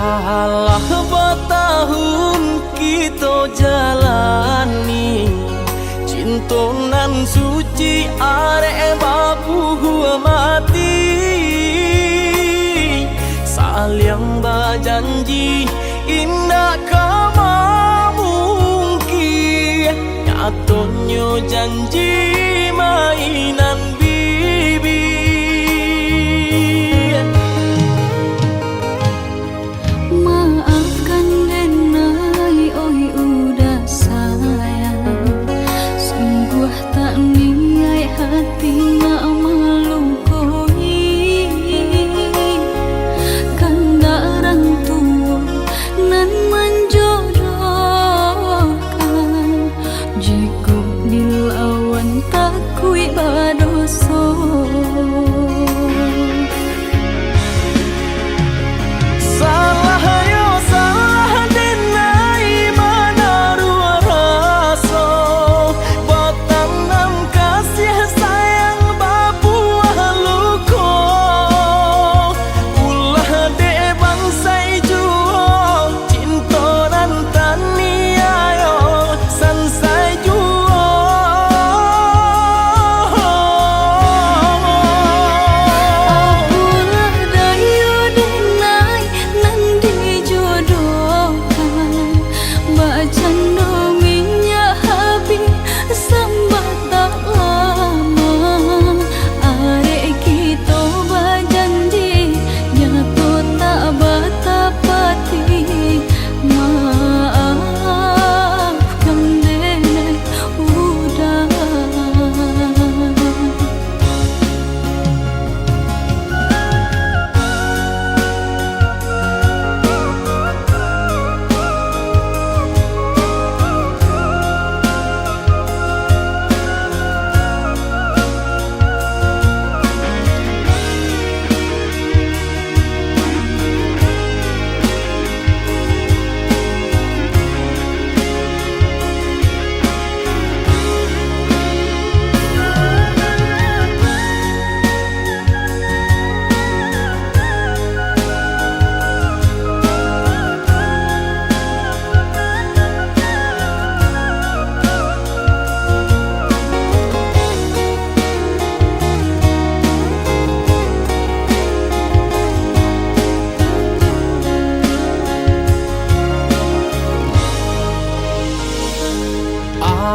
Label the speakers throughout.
Speaker 1: Alah bertahun kita jalani cinta nan suci arek babu mati saling berjanji indah kama mungkin nyatanya janji mainan bibi.
Speaker 2: Maafkan denai oi udah sayang, sungguh tak niat hati nak melukoi kandaran tua nan menjodohkan jika dilawan takui badoso.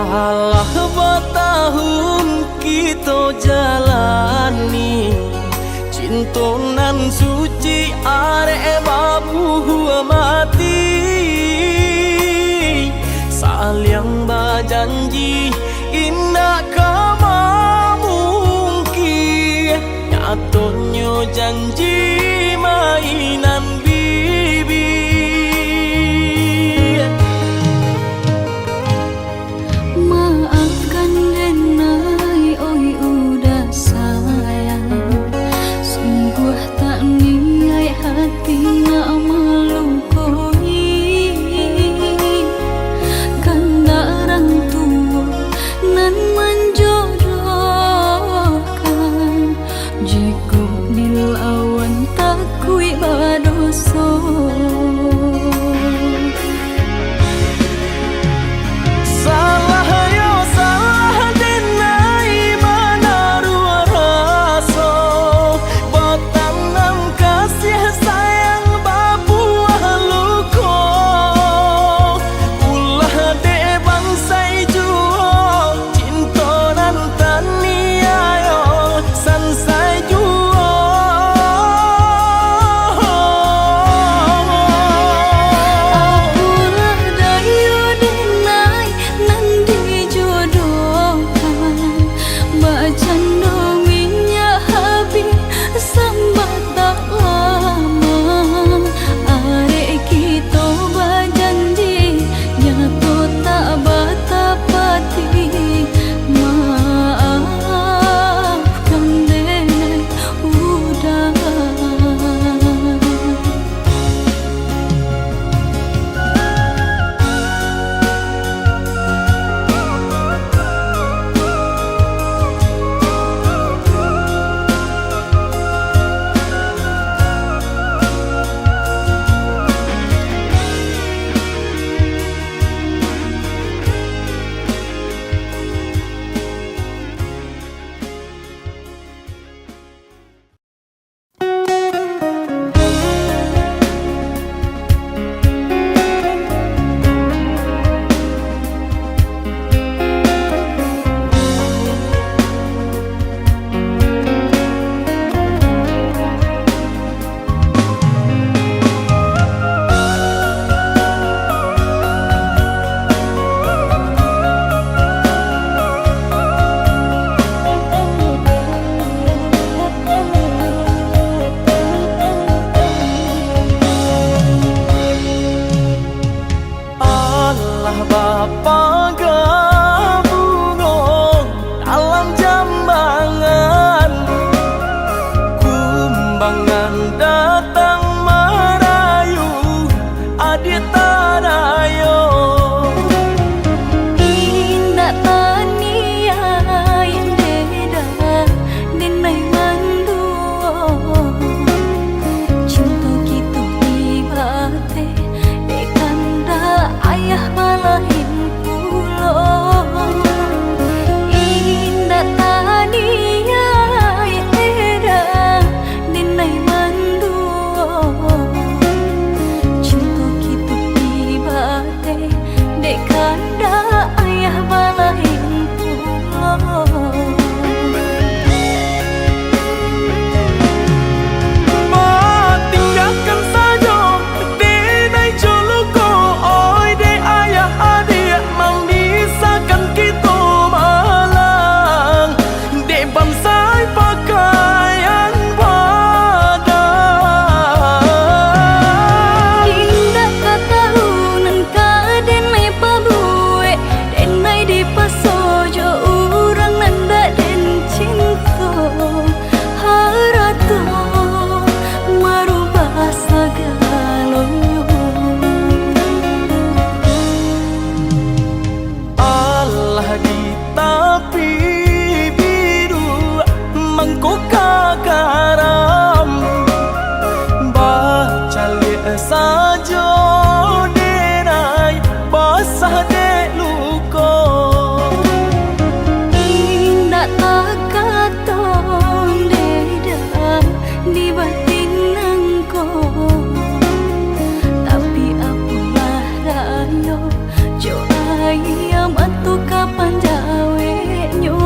Speaker 1: Alah bertahun kita jalani cinta nan suci arek babu mati saling berjanji indah kama mungkin nyatanya janji mainan bibi.
Speaker 2: Maafkan denai oi udah sayang, sungguh tak niat hati nak melukoi kandaran tua nan menjodohkan jika dilawan
Speaker 1: sajo denai basah de luko
Speaker 2: Indah tak katon deda di batin engko, tapi apalah rayo jo ayam atu kapan jawe nyo.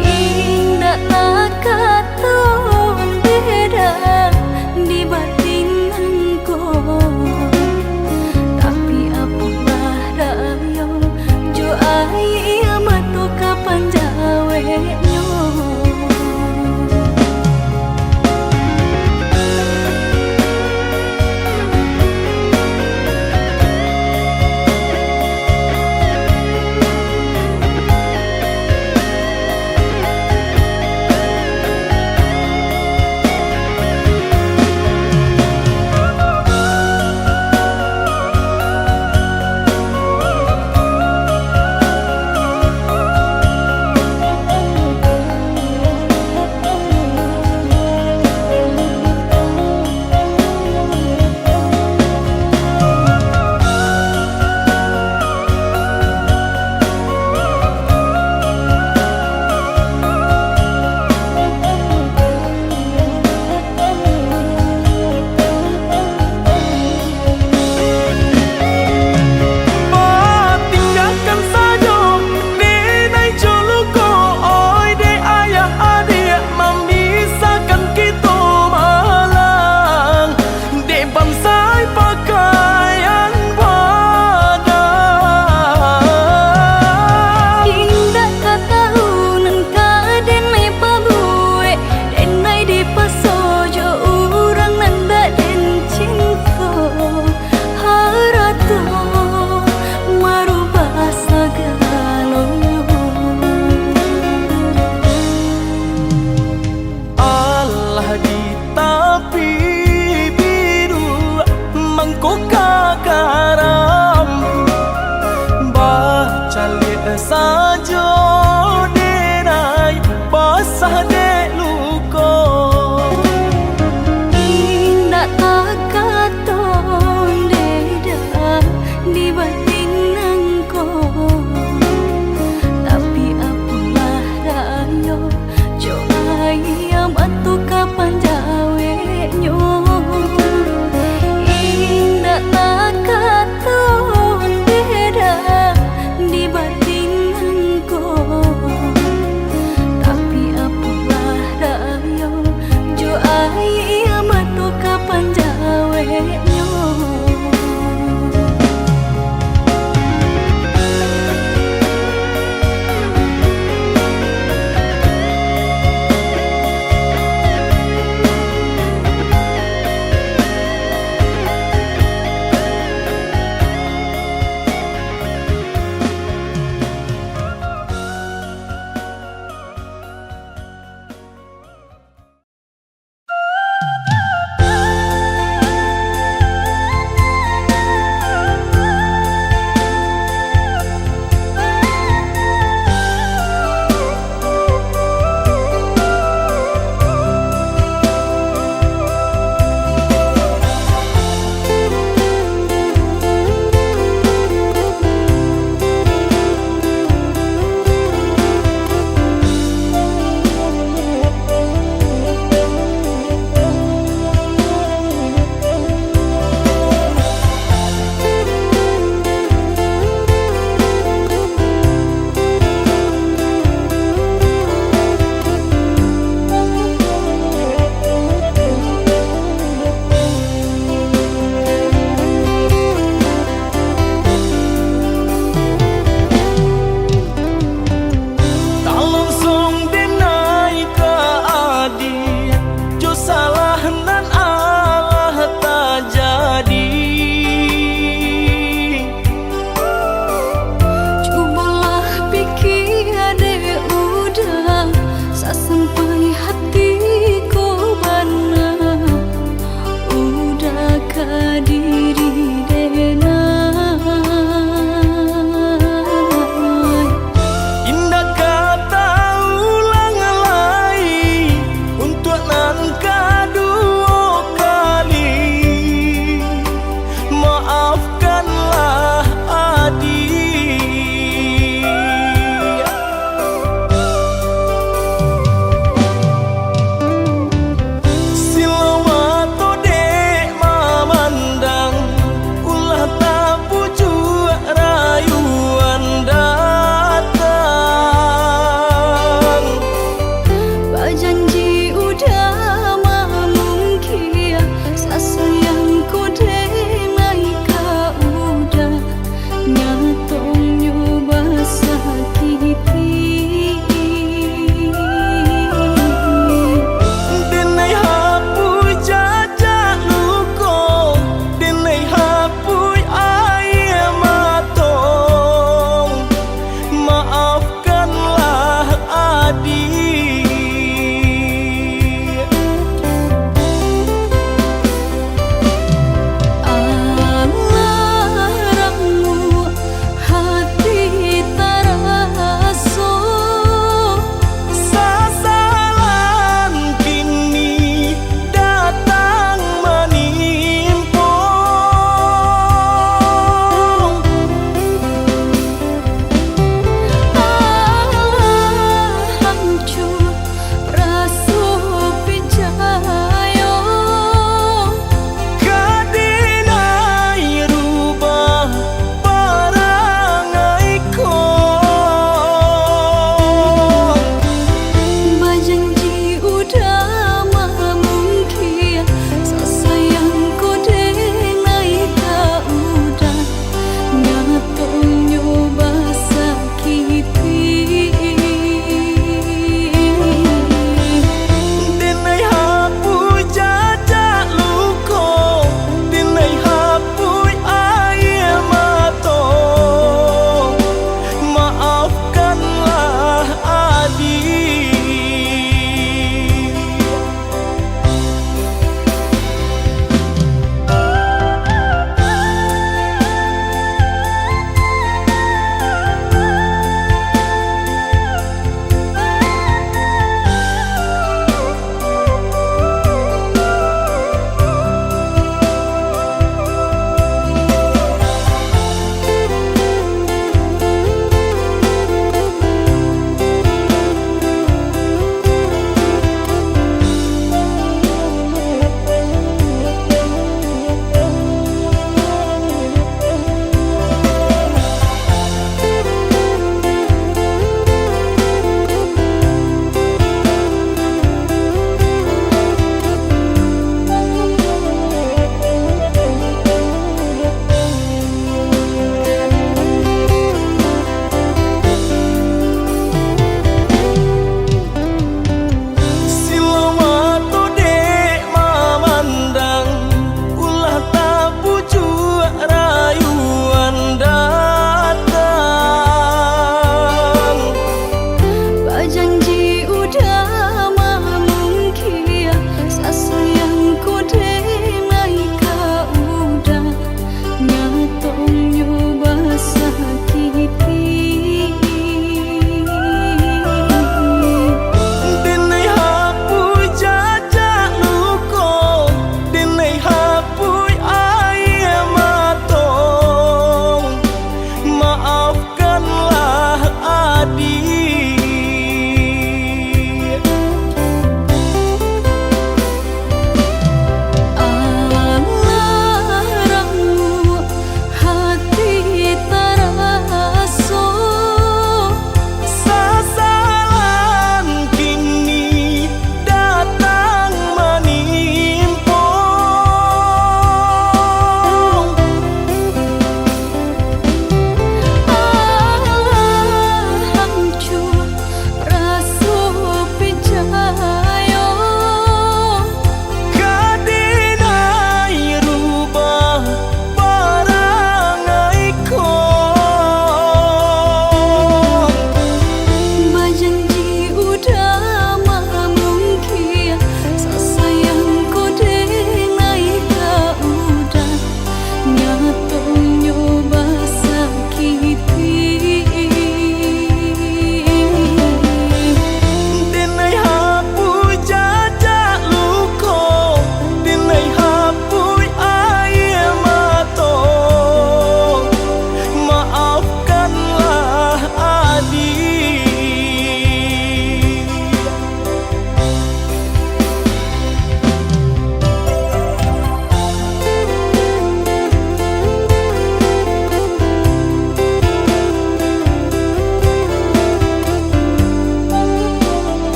Speaker 2: Indah tak katon beda di batin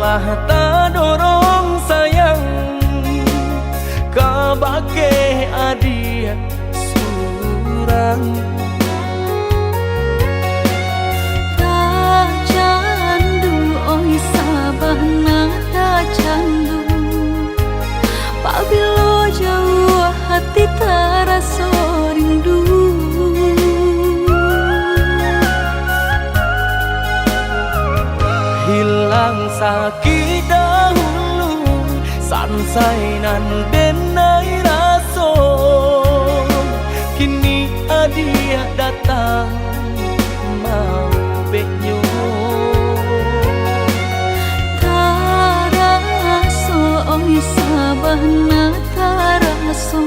Speaker 1: malah tak dorong sayang kabake adia surang.
Speaker 2: Tak candu oi sabana tak candu, pabilo jauh hati terasa rindu.
Speaker 1: Hilang sakit dahulu, sansai nan denai raso, kini adia datang mau benyo.
Speaker 2: Taraso oi sabana taraso,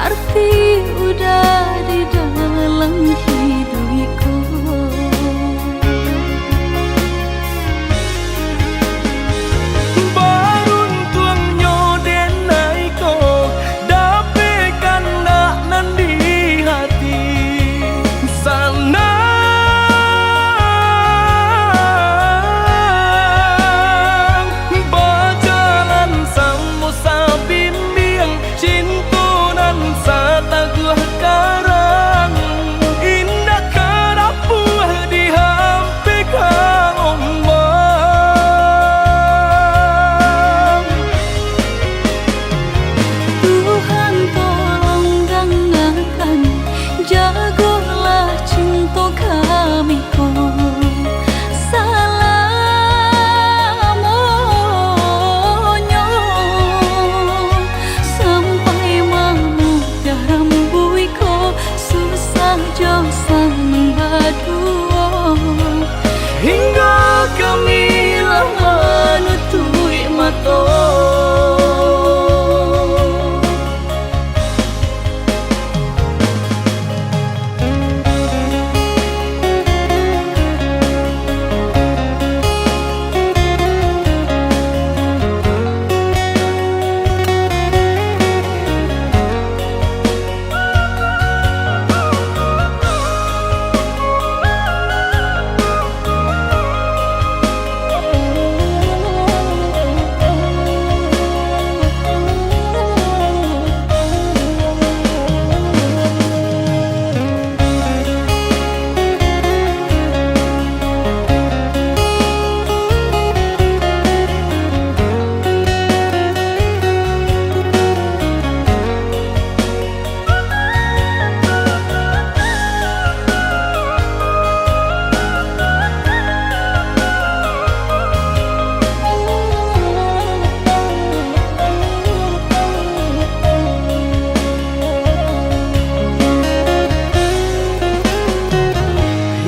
Speaker 2: arti udah di dalam hidupku.
Speaker 1: Hingga kami lah menutupi mata.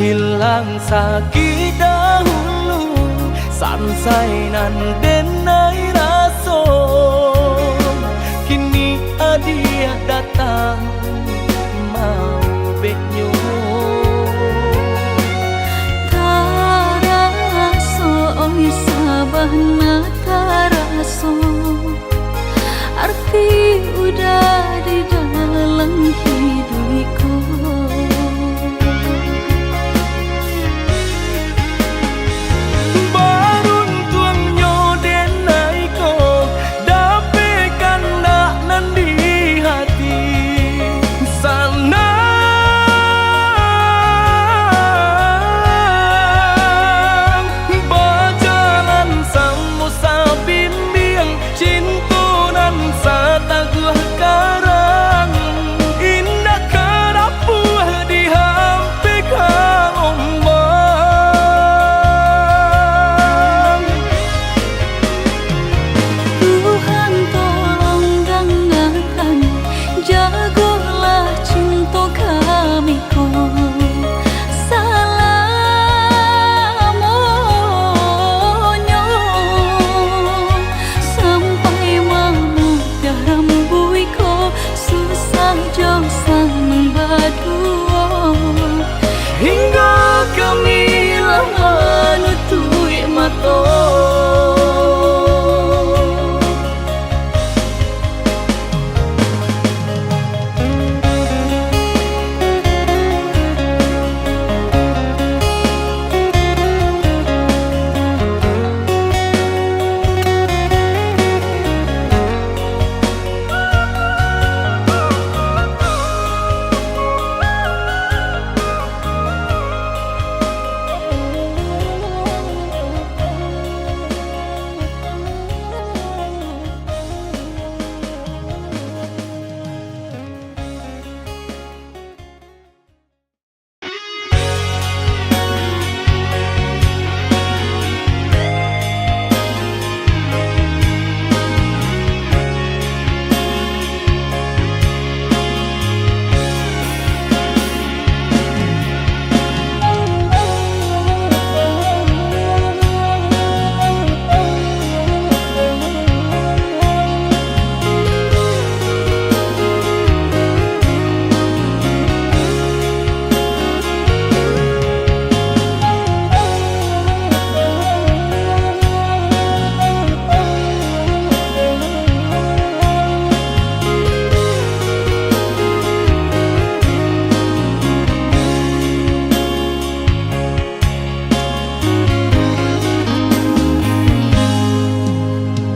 Speaker 1: Hilang sakit dahulu, sansai nan denai raso, kini adia datang mau benyo.
Speaker 2: Taraso oi sabana taraso, arti udah di dalam hidupku.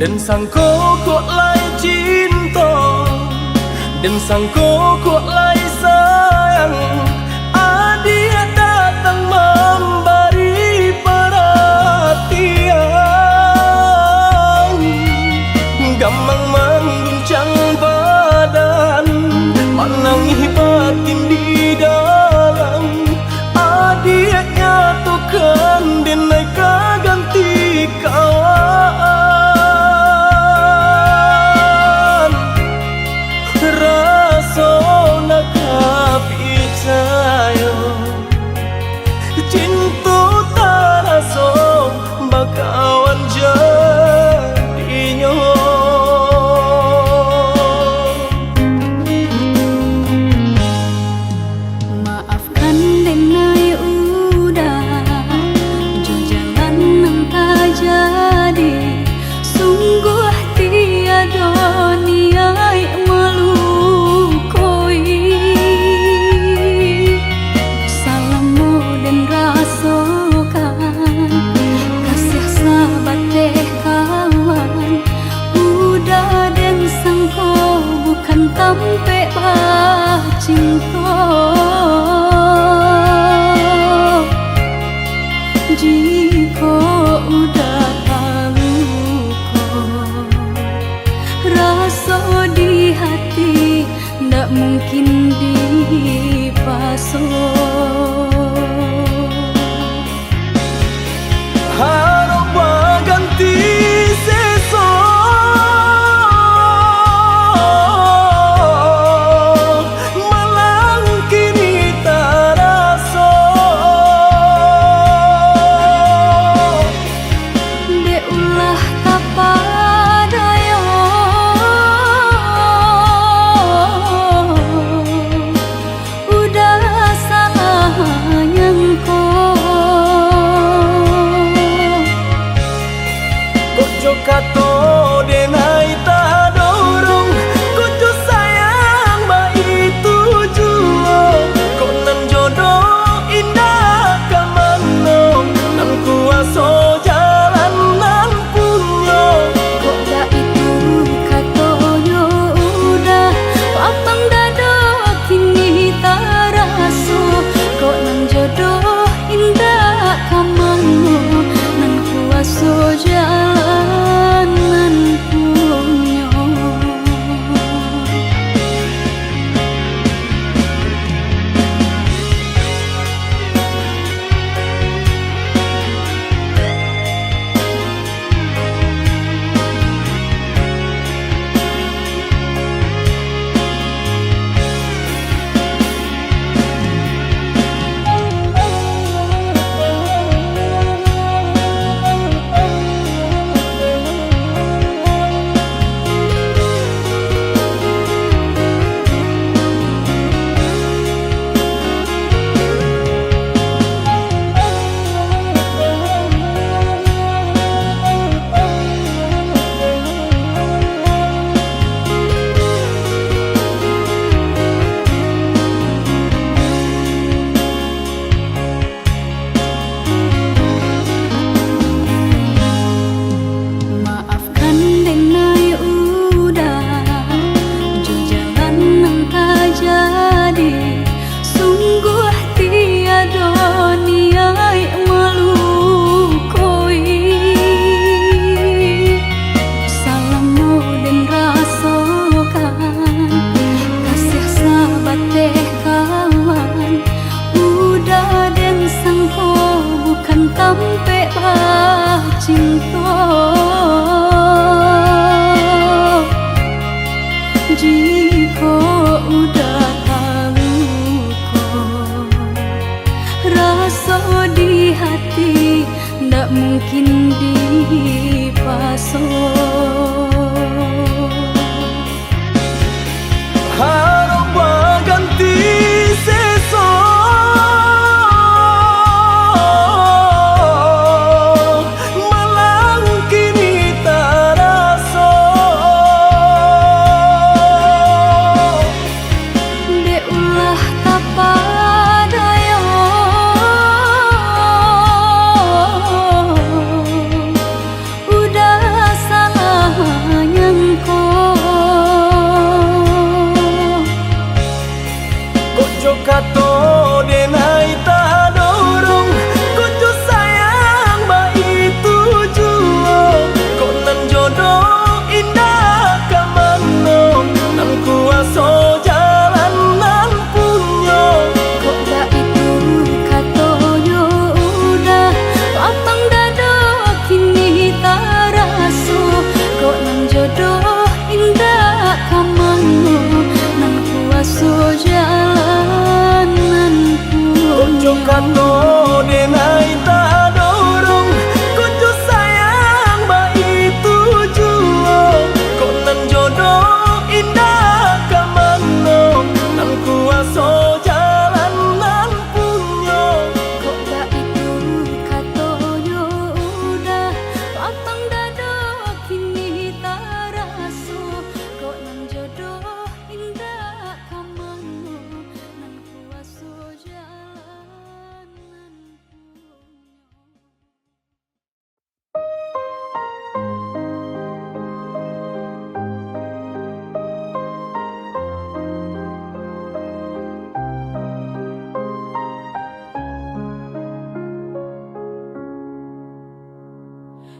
Speaker 1: Dan sangko kok lai cinta, dan sangko kok lai sayang. Dia datang memberi perhatian, gampang mengguncang badan, menangis batin di dalam. Dia nyatukan denai ganti kawan. Rasa nak percaya cinta tak rasa bakawan jadinya.
Speaker 2: Maafkan denai udah jo jalan nang tak jadi. Sungguh tiada niat melukoi. Salamu dan rasakan kasih sahabat deh kawan. Udah dan sangko bukan tampe cinta. Jika udah tahu kok rasa di hati ndak mungkin dipasok.
Speaker 1: Harap ganti sesok, malang kini tak rasa.
Speaker 2: De ulah tapadaya udah salah nyangko.
Speaker 1: Kojo kato denai tak dorong, kojo sayang ba itu jua. Kok nan jodoh indah kamano, nan kuaso jalan nan punya.
Speaker 2: Kok dah itu katonyo udah lapang dada kini tak rasa. Kok nan jodoh indah kamano, nan kuaso jalan nan punya. Maafkan denai udah jo jalan nang tak jadi. Sungguh tiada niat melukoi. Salamu dan rasakan kasih sahabat deh kawan. Udah dan sangko bukan tampe cinta. Jika udah tahu kok rasa di hati ndak mungkin dipasok.
Speaker 1: Harap ganti sesok, malang kini tak rasa.
Speaker 2: De ulah tapadaya udah salah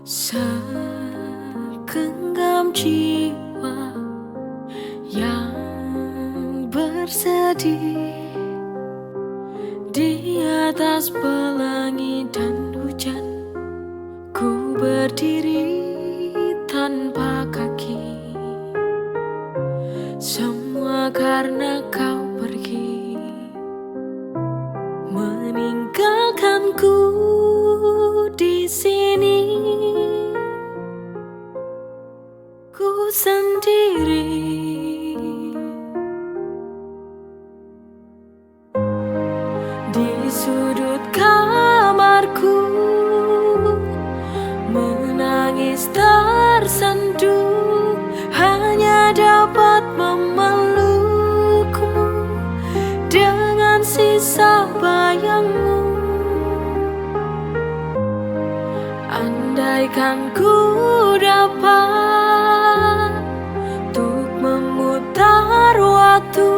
Speaker 2: Segenggam jiwa yang bersedih di atas pelangi dan hujan, ku berdiri tanpa kaki. Semua karena kau pergi, meninggalkanku di sini. Ku sendiri di sudut kamarku, menangis tersenduh, hanya dapat memelukmu dengan sisa bayangmu. Andaikan ku dapat untuk memutar waktu,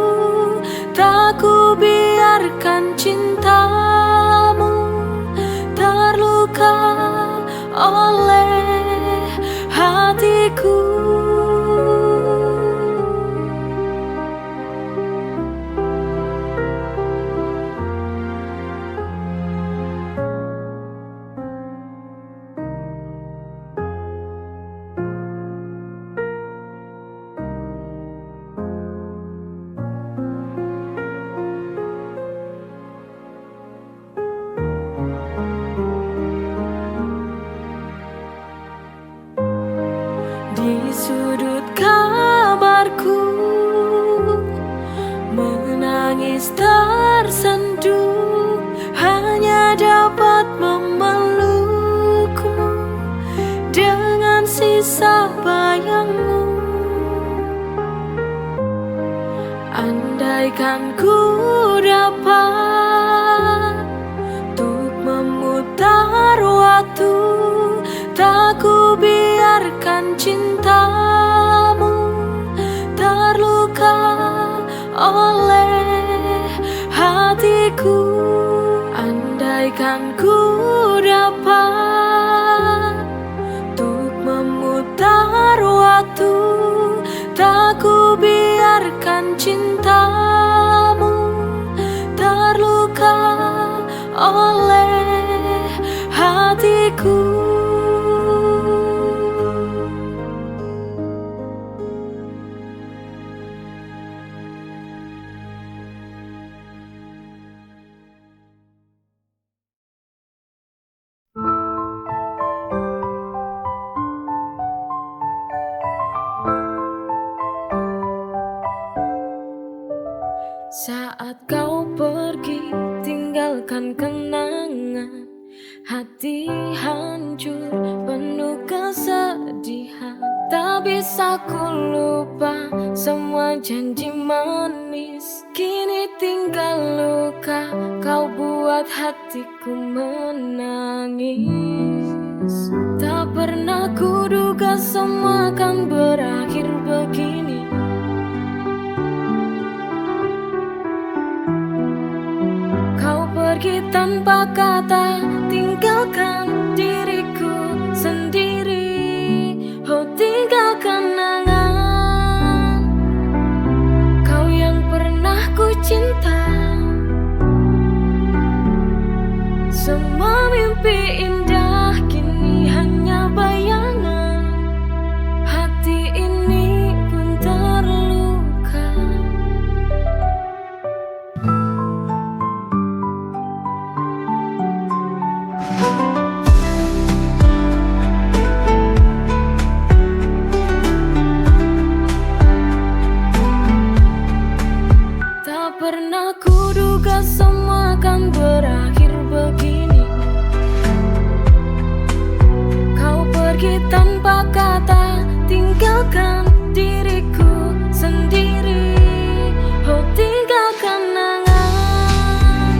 Speaker 2: tak ku biarkan cintamu terluka oleh hatiku. Di sudut kamarku, menangis tersenduh, hanya dapat memelukmu dengan sisa bayangmu. Andaikan ku dapat untuk memutar waktu, tak ku biarkan cintamu terluka oleh hatiku. Andaikan ku dapat untuk memutar waktu, tak ku biarkan cintamu terluka oleh hatiku. Saat kau pergi, tinggalkan kenangan, hati hancur, penuh kesedihan. Tak bisa ku lupa semua janji manis, kini tinggal luka. Kau buat hatiku menangis. Tak pernah ku duga semua akan berakhir begini. Pergi tanpa kata, tinggalkan diriku sendiri. Oh, tinggalkan kenangan kau yang pernah ku cinta. Semua mimpi indah kini hanya bayangan. Hati ini pun terluka. Pernah ku duga semua akan berakhir begini. Kau pergi tanpa kata, tinggalkan diriku sendiri. Oh, tinggalkan kenangan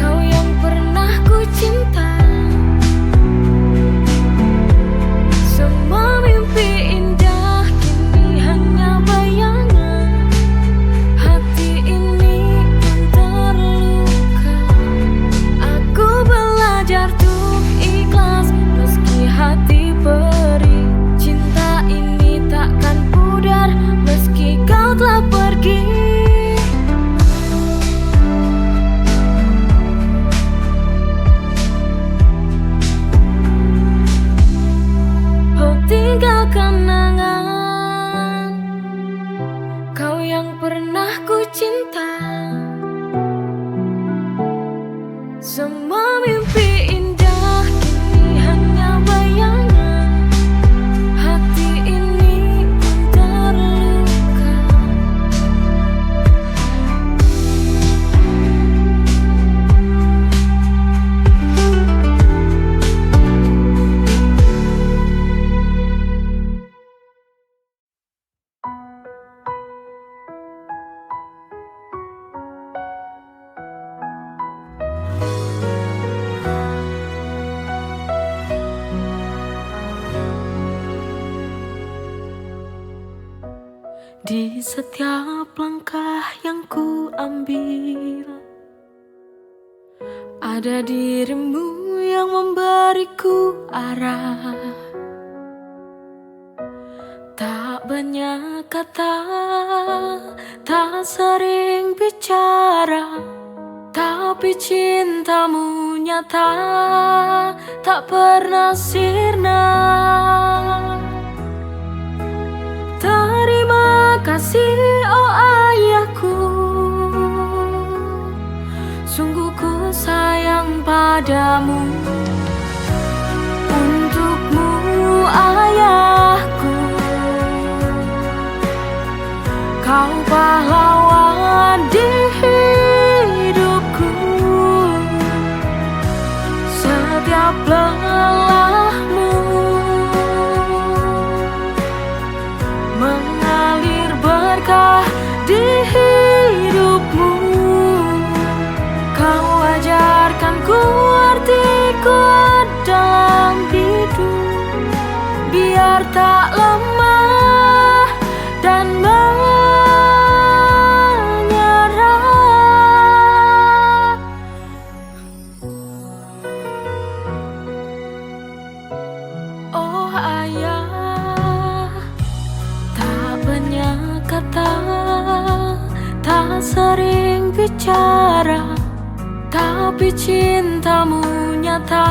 Speaker 2: kau yang pernah ku cinta. Semua mimpi indah kini hanya bayangan. Aku belajar tuh ikhlas meski Di setiap langkah yang ku ambil, ada dirimu yang memberiku arah. Tak banyak kata, tak sering bicara, tapi cintamu nyata, tak pernah sirna. Terima kasih oh ayahku, sungguh ku sayang padamu. Untukmu ayahku, kau pahlawan di hidupku. Setiap lelahmu mengalir berkah di hidupmu. Kau ajarkan ku arti kuat dalam hidup, biar tak lemah dan menyerah. Oh ayah, tak banyak kata, tak sering bicara, tapi cintamu nyata,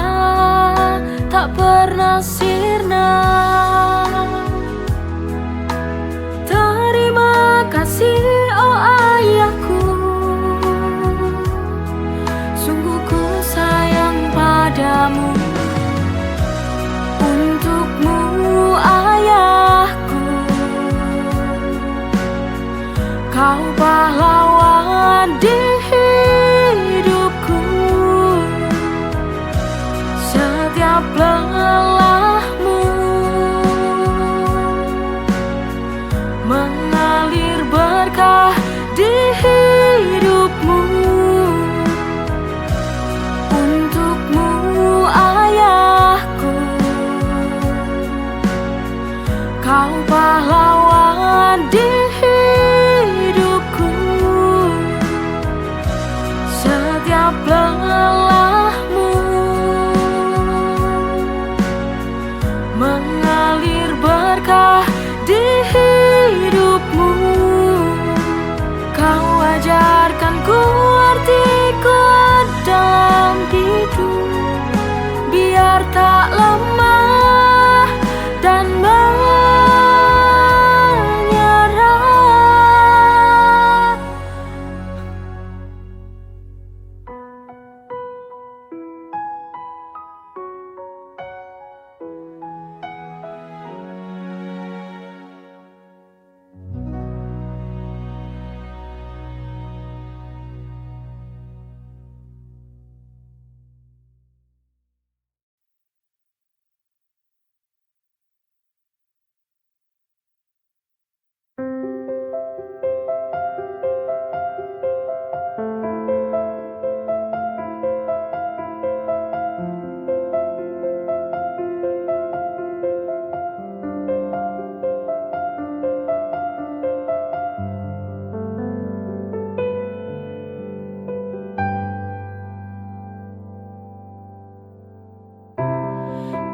Speaker 2: tak pernah sirna. Terima kasih oh ayahku, sungguh ku sayang padamu. Untukmu ayahku, kau pahlawan di hidupku. Setiap lelahmu mengalir berkah di hidupmu. Untukmu ayahku, kau pahlawan di hidupku. Setiap lelahmu mengalir berkah di hidupmu. Kau ajarkan ku arti kuat dalam hidup, biar tak lemah dan menyerah.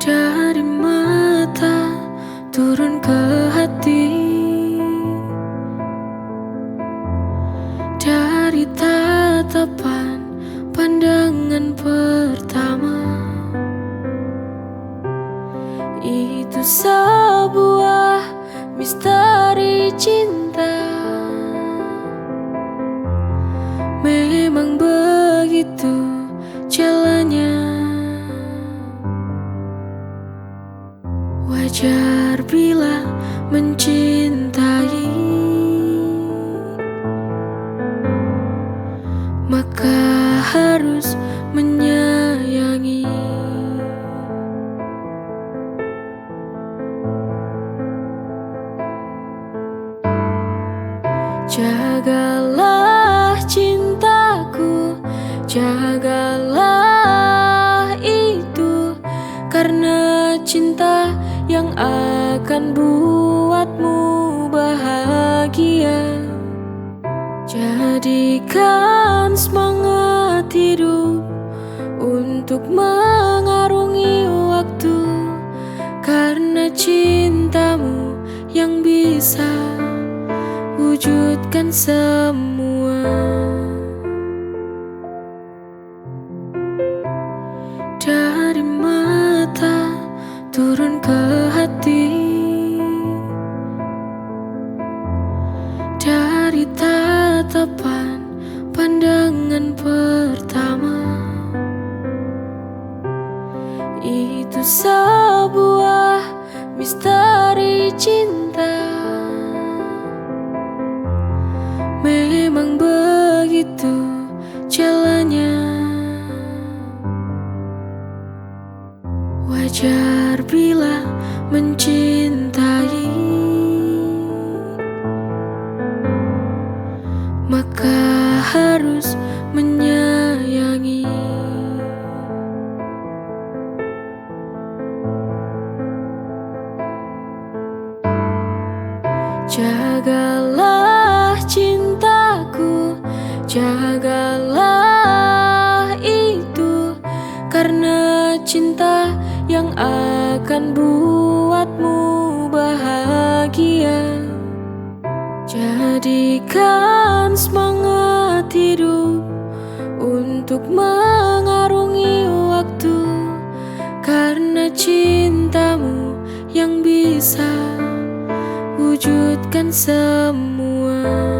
Speaker 2: Dari mata turun ke hati, dari tatapan pandangan pertama. Itu sebuah misteri cinta, memang begitu jalannya. Wajar bila mencintai, maka harus menyayangi. Jagalah cintaku, jagalah itu, karena cinta yang akan buatmu bahagia. Jadikan semangat hidup untuk mengarungi waktu, karena cintamu yang bisa wujudkan semua. Dari mata turun ke hati, dari tatapan pandangan pertama. Itu sebuah misteri cinta. Memang begitu jalannya. Wajar bila mencintai, maka harus menyayangi. Jagalah cintaku, jagalah itu, karena cinta yang akan buatmu bahagia. Jadikan semangat hidup untuk mengarungi waktu, karena cintamu yang bisa wujudkan semua.